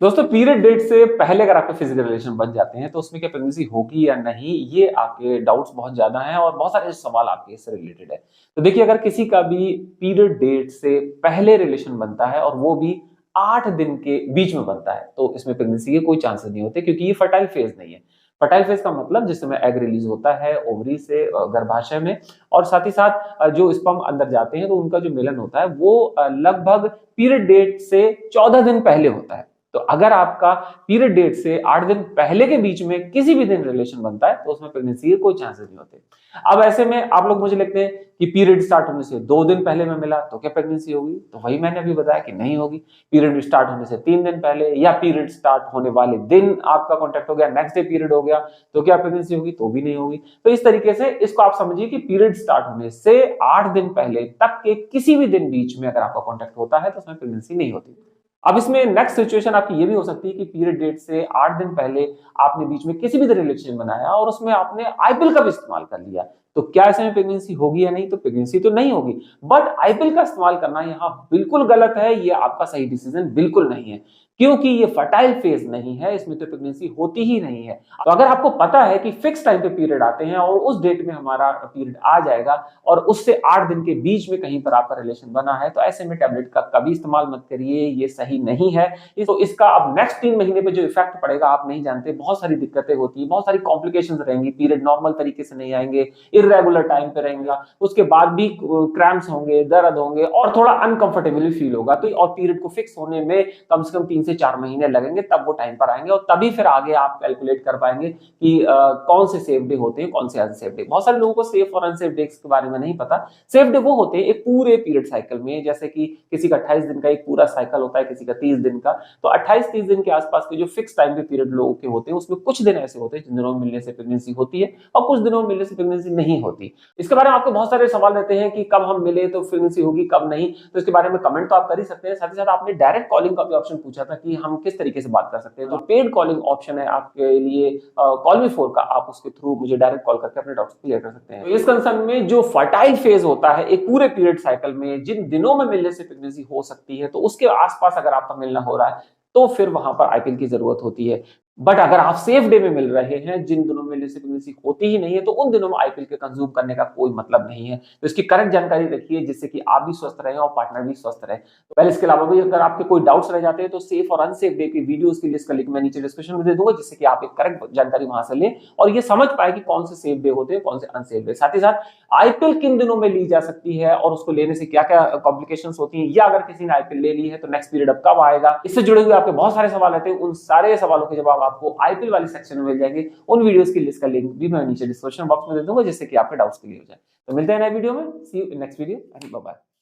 दोस्तों period date से पहले अगर आपके फिजिकल रिलेशन बन जाते हैं तो उसमें क्या प्रेगनेंसी होगी या नहीं, ये आपके डाउट्स बहुत ज्यादा हैं और बहुत सारे सवाल आपके इससे रिलेटेड है। तो देखिए, अगर किसी का भी पीरियड डेट से पहले रिलेशन बनता है और वो भी 8 दिन के बीच में बनता है तो इसमें प्रेगनेंसी के कोई चांसेस नहीं होते, क्योंकि ये फर्टाइल फेज नहीं है। फर्टाइल फेज का मतलब जिस समय एग रिलीज होता है ओवरी से गर्भाशय में, और साथ ही साथ जो स्पर्म अंदर जाते हैं तो उनका जो मिलन होता है वो लगभग पीरियड डेट से 14 दिन पहले होता है। तो अगर आपका पीरियड डेट से 8 दिन पहले के बीच में किसी भी दिन रिलेशन बनता है तो उसमें प्रेगनेंसी के कोई चांसेस नहीं होते। अब ऐसे में आप लोग मुझे लिखते हैं कि पीरियड स्टार्ट होने से 2 दिन पहले में मिला तो क्या प्रेगनेंसी होगी, तो वही मैंने अभी बताया कि नहीं होगी। पीरियड स्टार्ट होने से 3 दिन पहले या पीरियड स्टार्ट होने वाले दिन आपका कॉन्टेक्ट हो गया, नेक्स्ट डे पीरियड हो गया, तो क्या प्रेगनेंसी होगी, तो भी नहीं होगी। तो इस तरीके से इसको आप समझिए कि पीरियड स्टार्ट होने से 8 दिन पहले तक के किसी भी दिन बीच में अगर आपका कॉन्टेक्ट होता है तो उसमें प्रेगनेंसी नहीं होती। अब इसमें नेक्स्ट सिचुएशन आपकी ये भी हो सकती है कि पीरियड डेट से 8 दिन पहले आपने बीच में किसी भी रिलेशन बनाया और उसमें आपने आईपीएल का भी इस्तेमाल कर लिया, तो क्या ऐसे में प्रेगनेंसी होगी या नहीं, तो प्रेगनेंसी तो नहीं होगी। बट आईपीएल का इस्तेमाल करना यहाँ बिल्कुल गलत है, ये आपका सही डिसीजन बिल्कुल नहीं है, क्योंकि ये फर्टाइल फेज नहीं है, इसमें तो प्रेगनेंसी होती ही नहीं है। तो अगर आपको पता है कि फिक्स टाइम पे पीरियड आते हैं और उस डेट में हमारा पीरियड आ जाएगा और उससे 8 दिन के बीच में कहीं पर आपका रिलेशन बना है, तो ऐसे में टैबलेट का कभी इस्तेमाल मत करिए, ये सही नहीं है। तो इसका अब नेक्स्ट 3 महीने पे जो इफेक्ट पड़ेगा आप नहीं जानते, बहुत सारी दिक्कतें होती है, बहुत सारी कॉम्प्लिकेशंस रहेंगी, पीरियड नॉर्मल तरीके से नहीं आएंगे, इरेगुलर टाइम पे रहेंगे, उसके बाद भी क्रैम्प्स होंगे, दर्द होंगे और थोड़ा अनकंफर्टेबल फील होगा। तो और पीरियड को फिक्स होने में कम से कम 3 से 4 महीने लगेंगे, तब वो टाइम पर आएंगे और तभी फिर आगे आप कैलकुलेट कर पाएंगे कि कौन से सेफ डे होते हैं, कौन से अनसेफ डे। बहुत सारे लोगों को सेफ और अनसेफ डेज के बारे में नहीं पता। सेफ डे वो होते हैं एक पूरे पीरियड साइकिल में, जैसे कि किसी का 28 दिन का एक पूरा साइकिल होता है, किसी का 30 दिन का, तो 28-30 दिन के आसपास के जो फिक्स टाइम पे पीरियड लोगों के होते हैं उसमें कुछ दिन ऐसे होते हैं जिन दिनों में मिलने से प्रेगनेंसी होती है और कुछ दिनों में मिलने से प्रेगनेंसी नहीं होती। इसके बारे में आपको बहुत सारे सवाल रहते हैं कि कब हम मिले तो प्रेगनेंसी होगी, कब नहीं, तो इसके बारे में कमेंट तो आप कर ही सकते हैं। साथ ही साथ आपने डायरेक्ट कॉलिंग का भी ऑप्शन पूछा था कि हम किस तरीके से बात कर सकते हैं, तो पेड कॉलिंग ऑप्शन है आपके लिए कॉल मी 4 का, आप उसके थ्रू मुझे डायरेक्ट कॉल करके अपने डाउट्स क्लियर कर सकते हैं। तो इस कंसर्न में जो फर्टाइल फेज होता है एक पूरे पीरियड साइकिल में, जिन दिनों में मिलने से प्रेगनेंसी हो सकती है, तो उसके आसपास अगर आपका मिलना हो रहा है तो फिर वहां पर आईपीएल की जरूरत होती है। बट अगर आप सेफ डे में मिल रहे हैं जिन दिनों में मिलने से प्रेगनेंसी होती ही नहीं है, तो उन दिनों में आईपीएल के कंज्यूम करने का कोई मतलब नहीं है। तो इसकी करेक्ट जानकारी रखिए जिससे कि आप भी स्वस्थ रहें और पार्टनर भी स्वस्थ रहे। तो पहले इसके अलावा भी अगर आपके कोई डाउट्स रह जाते हैं तो सेफ और अनसेफ डे की वीडियोस की लिस्ट का लिंक मैं नीचे डिस्क्रिप्शन में दे दूंगा, जिससे कि आप एक करेक्ट जानकारी वहां से लें और ये समझ पाए कि कौन से सेफ डे होते हैं, कौन से अनसेफ डे। साथ ही साथ आईपीएल किन दिनों में ली जा सकती है और उसको लेने से क्या क्या कॉम्प्लिकेशंस होती हैं, या अगर किसी ने आईपीएल ले ली है तो नेक्स्ट पीरियड अब कब आएगा, इससे जुड़े हुए आपके बहुत सारे सवाल रहते हैं। उन सारे सवालों के जवाब आपको आईपीएल वाले सेक्शन में मिल जाएंगे। उन वीडियोस की लिस्ट का लिंक भी मैं नीचे डिस्क्रिप्शन बॉक्स में दे दूंगा, जिससे कि आपके डाउट्स क्लियर हो जाए। तो मिलते हैं नए वीडियो में, see you in next video and bye bye.